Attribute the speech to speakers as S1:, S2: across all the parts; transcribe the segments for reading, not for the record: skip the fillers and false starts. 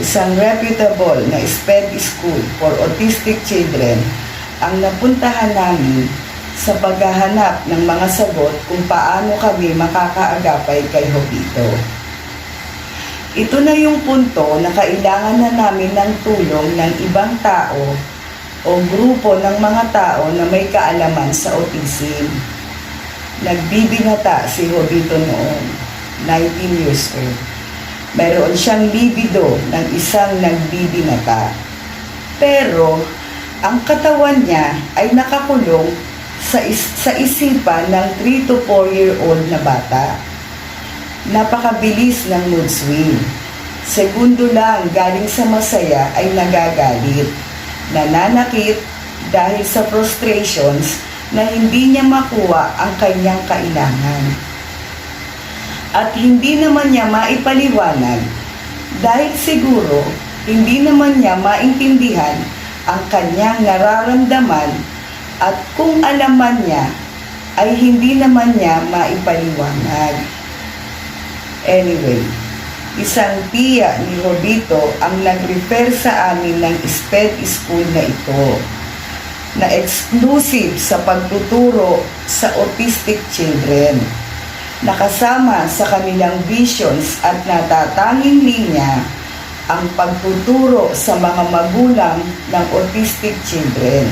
S1: isang reputable na SPED school for autistic children ang napuntahan namin sa paghahanap ng mga sagot kung paano kami makakaagapay kay Jovito. Ito na yung punto na kailangan na namin ng tulong ng ibang tao o grupo ng mga tao na may kaalaman sa autism. Nagbibinata si Jovito noon, 19 years old. Mayroon siyang libido ng isang nagbibinata. Pero, ang katawan niya ay nakakulong sa isipan ng 3 to 4-year-old na bata. Napakabilis ng mood swing. Segundo lang galing sa masaya ay nagagalit, nananakit dahil sa frustrations na hindi niya makuha ang kanyang kailangan. At hindi naman niya maipaliwanag dahil siguro hindi naman niya maintindihan ang kanyang nararamdaman at kung alam man niya ay hindi naman niya maipaliwanag. Anyway, isang tiya ni Jovito ang nag-refer sa amin ng SPED school na ito na exclusive sa pagtuturo sa autistic children, nakasama sa kanilang visions at natatanging linya ang pagtuturo sa mga magulang ng autistic children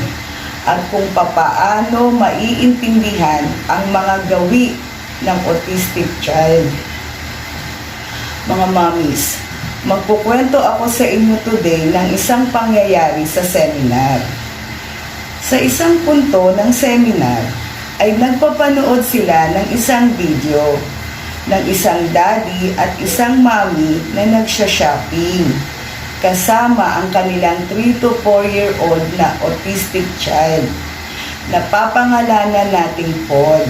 S1: at kung papaano maiintindihan ang mga gawi ng autistic child. Mga mommies, magkukwento ako sa inyo today ng isang pangyayari sa seminar. Sa isang punto ng seminar ay nagpapanood sila ng isang video ng isang daddy at isang mommy na nagsha-shopping kasama ang kanilang 3 to 4-year-old na autistic child. Napapangalanan nating Paul.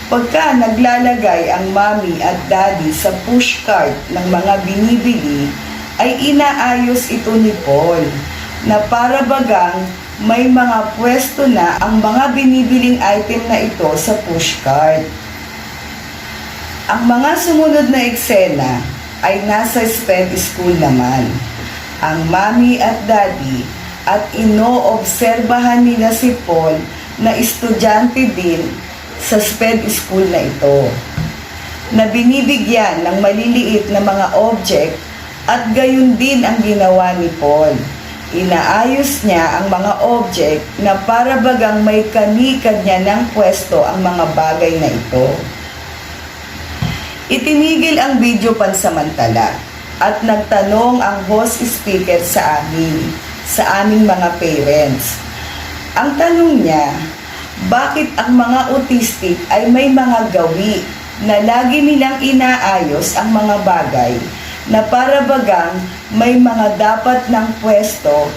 S1: Pagka naglalagay ang mommy at daddy sa push cart ng mga binibili, ay inaayos ito ni Paul na para bagang may mga pwesto na ang mga binibiling item na ito sa push cart. Ang mga sumunod na eksena ay nasa SPED school naman. Ang mommy at daddy at inoobserbahan nila si Paul na estudyante din sa SPED school na ito, na binibigyan ng maliliit na mga object at gayon din ang ginawa ni Paul. Inaayos niya ang mga object na para bagang may kani-kanya ng pwesto ang mga bagay na ito. Itinigil ang video pansamantala at nagtanong ang host speaker sa aming mga parents. Ang tanong niya, bakit ang mga autistic ay may mga gawi na lagi nilang inaayos ang mga bagay na para bagang may mga dapat ng pwesto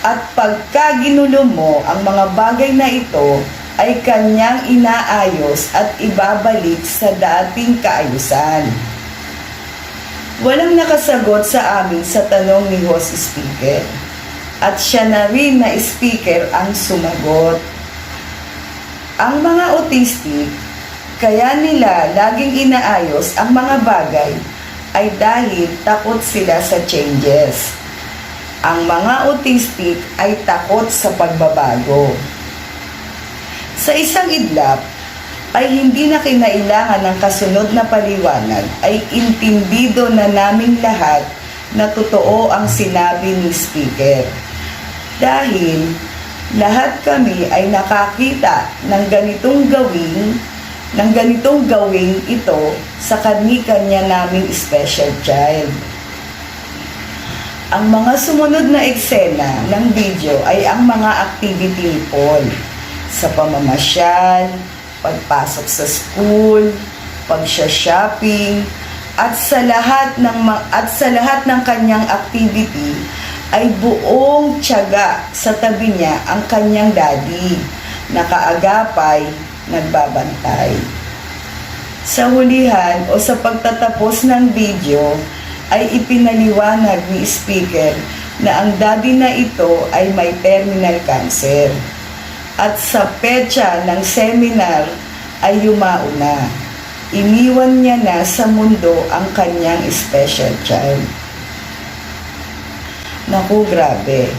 S1: at pagka ginulo mo ang mga bagay na ito ay kanyang inaayos at ibabalik sa dating kaayusan. Walang nakasagot sa amin sa tanong ni host speaker at siya na rin na speaker ang sumagot. Ang mga autistic, kaya nila laging inaayos ang mga bagay ay dahil takot sila sa changes. Ang mga autistic ay takot sa pagbabago. Sa isang idlap, ay hindi na kinailangan ng kasunod na paliwanag ay intindido na naming lahat na totoo ang sinabi ni speaker. Dahil lahat kami ay nakakita ng ganitong gawing ito sa kani-kanya naming special child. Ang mga sumunod na eksena ng video ay ang mga activity ni Paul sa pamamasyal, pagpasok sa school, pagsha-shopping, at sa lahat ng kanyang activity ay buong tiyaga sa tabi niya ang kanyang daddy, nakaagapay, nagbabantay. Sa hulihan o sa pagtatapos ng video ay ipinaliwanag ni speaker na ang daddy na ito ay may terminal cancer. At sa petsa ng seminar ay yumao na. iniwan niya na sa mundo ang kanyang special child. Naku, grabe.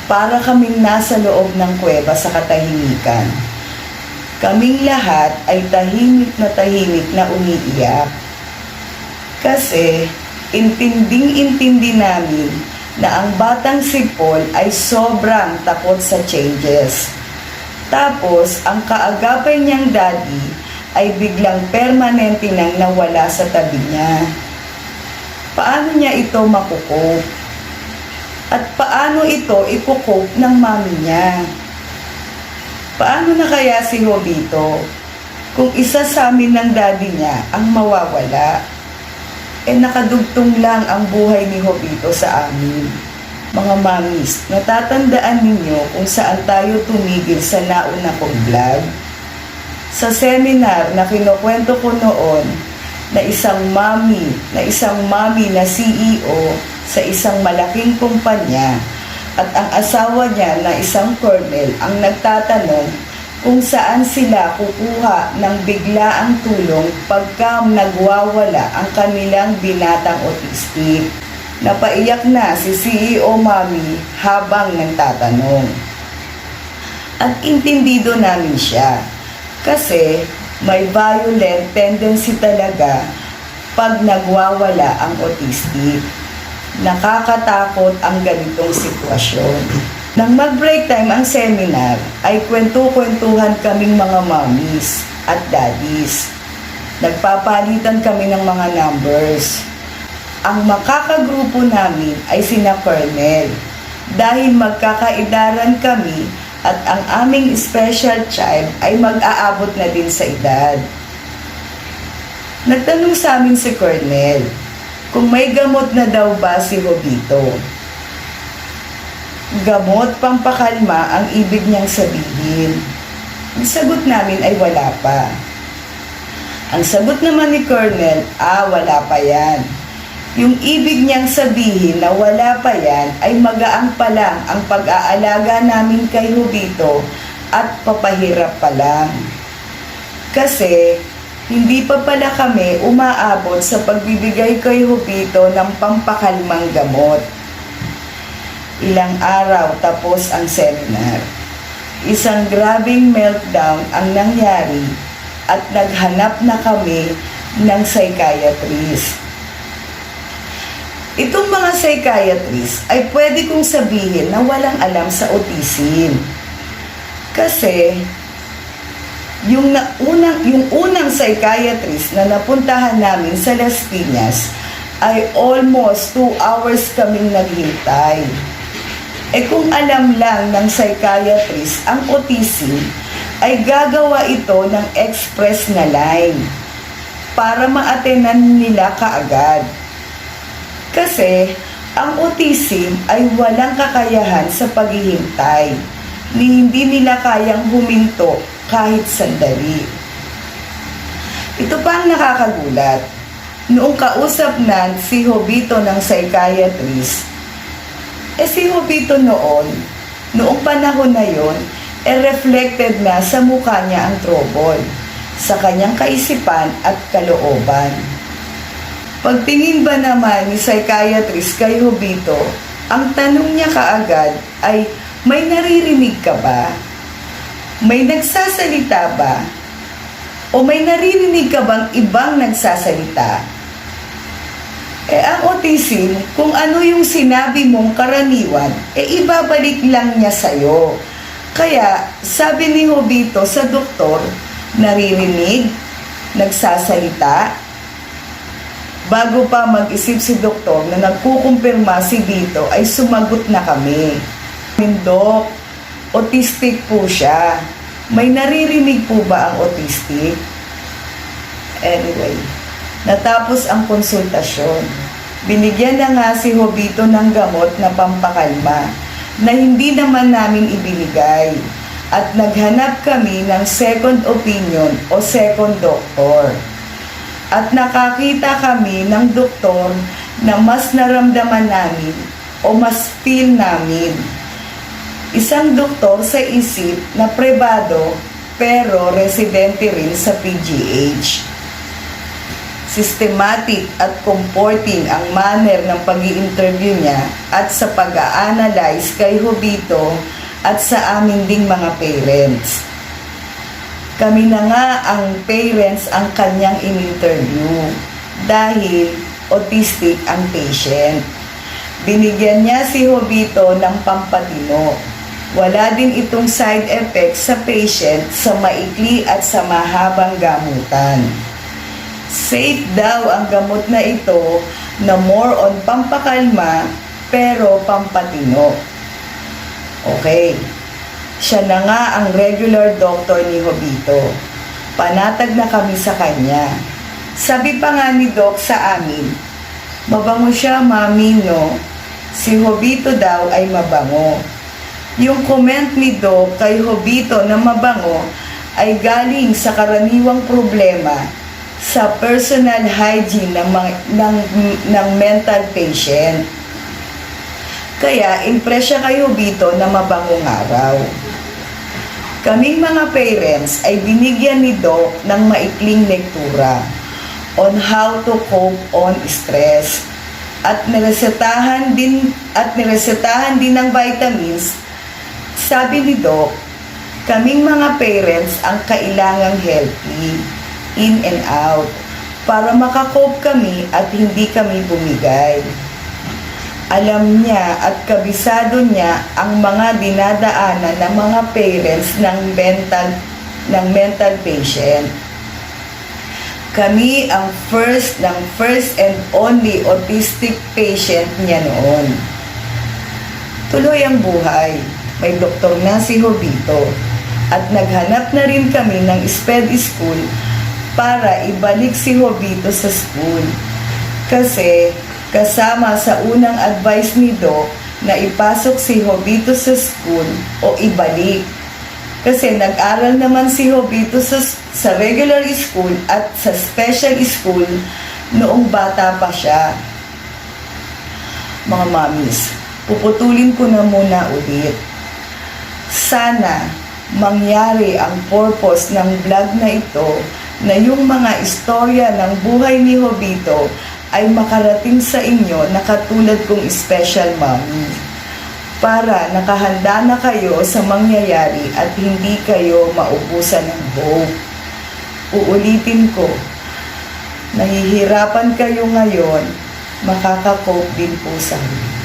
S1: Para kaming nasa loob ng kuweba sa katahimikan. Kaming lahat ay tahimik na umiiyak. Kasi intinding-intindi namin na ang batang si Paul ay sobrang takot sa changes. Tapos, ang kaagapay niyang daddy ay biglang permanente nang nawala sa tabi niya. Paano niya ito makukope? At paano ito ikukope ng mami niya? Paano na kaya si Jovito kung isa sa amin ng daddy niya ang mawawala? Nakadugtong lang ang buhay ni Jovito sa amin. Mga mamis, natatandaan ninyo kung saan tayo tumigil sa nauna kong vlog? Sa seminar na kinukwento ko noon na isang mami na CEO sa isang malaking kumpanya at ang asawa niya na isang colonel ang nagtatanong kung saan sila kukuha ng biglaang tulong pagka nagwawala ang kanilang binatang autistic. Napaiyak na si CEO Mami habang nagtatanong. At intindido namin siya kasi may violent tendency talaga pag nagwawala ang autistic. Nakakatakot ang ganitong sitwasyon. Nang mag-break time ang seminar, ay kwento-kwentuhan kaming mga mommies at daddies. Nagpapalitan kami ng mga numbers. Ang makakagrupo namin ay sina Colonel dahil magkakaidaran kami at ang aming special child ay mag-aabot na din sa edad. Nagtanong sa amin si Colonel kung may gamot na daw ba si Jovito. Gamot pampakalma ang ibig niyang sabihin. Ang sagot namin ay wala pa. Ang sagot naman ni Colonel, wala pa yan. Yung ibig niyang sabihin na wala pa yan ay magaang pa lang ang pag-aalaga namin kay Jovito at papahirap pa lang. Kasi hindi pa pala kami umaabot sa pagbibigay kay Jovito ng pampakalmang gamot. Ilang araw tapos ang seminar. Isang grabing meltdown ang nangyari at naghanap na kami ng psychiatrist. Itong mga psychiatrist ay pwede kong sabihin na walang alam sa autism. Kasi yung unang psychiatrist na napuntahan namin sa Las Piñas ay almost 2 hours kaming naghintay. Kung alam lang ng psychiatrist ang autism, ay gagawa ito ng express na line para ma-attenan nila kaagad. Kasi ang autism ay walang kakayahan sa paghihintay, ni hindi nila kayang huminto kahit sandali. Ito pa ang nakakagulat. Noong kausap na si Jovito ng psychiatrist, si Jovito noong panahon na yon, reflected na sa mukha niya ang trouble, sa kanyang kaisipan at kalooban. Pagtingin ba naman ni psychiatrist kay Jovito, ang tanong niya kaagad ay, may naririnig ka ba? May nagsasalita ba? O may naririnig ka bang ibang nagsasalita? Ang autism, kung ano yung sinabi mong karaniwan, ibabalik lang niya sa'yo. Kaya, sabi ni Jovito sa doktor, naririnig, nagsasalita. Bago pa mag-isip si doktor na nagkukumpirma si Vito, ay sumagot na kami. Dok, autistic po siya. May naririnig po ba ang autistic? Anyway, natapos ang konsultasyon. Binigyan na nga si Jovito ng gamot na pampakalma na hindi naman namin ibinigay. At naghanap kami ng second opinion o second doctor. At nakakita kami ng doktor na mas naramdaman namin o mas feel namin. Isang doktor sa isip na pribado pero residente rin sa PGH. Systematic at comforting ang manner ng pag-i-interview niya at sa pag-a-analyze kay Jovito at sa amin ding mga parents. Kami na nga ang parents ang kanyang in-interview dahil autistic ang patient. Binigyan niya si Jovito ng pampatino. Wala din itong side effects sa patient sa maikli at sa mahabang gamutan. Safe daw ang gamot na ito na more on pampakalma pero pampatino. Okay, siya na nga ang regular doctor ni Jovito. Panatag na kami sa kanya. Sabi pa nga ni Doc sa amin, mabango siya, mami, no? Si Jovito daw ay mabango. Yung comment ni Doc kay Jovito na mabango ay galing sa karaniwang problema sa personal hygiene ng mental patient. Kaya impress siya kay Jovito na mabangong araw. Kaming mga parents ay binigyan ni Doc ng maikling lektura on how to cope on stress at niresetahan din ng vitamins. Sabi ni Doc, kaming mga parents ang kailangang healthy in and out para makakope kami at hindi kami bumigay. Alam niya at kabisado niya ang mga dinadaanan ng mga parents ng mental patient. Kami ang first and only autistic patient niya noon. Tuloy ang buhay. May doktor na si Jovito at naghanap na rin kami ng SPED school para ibalik si Jovito sa school. Kasi kasama sa unang advice ni Doc na ipasok si Jovito sa school o ibalik. Kasi nag-aral naman si Jovito sa regular school at sa special school noong bata pa siya. Mga mommies, puputulin ko na muna ulit. Sana mangyari ang purpose ng vlog na ito na yung mga istorya ng buhay ni Jovito ay makarating sa inyo na katulad kong special mommy para nakahanda na kayo sa mangyayari at hindi kayo maubusan ng hope. Uulitin ko, nahihirapan kayo ngayon, makaka-cope din po sa huli.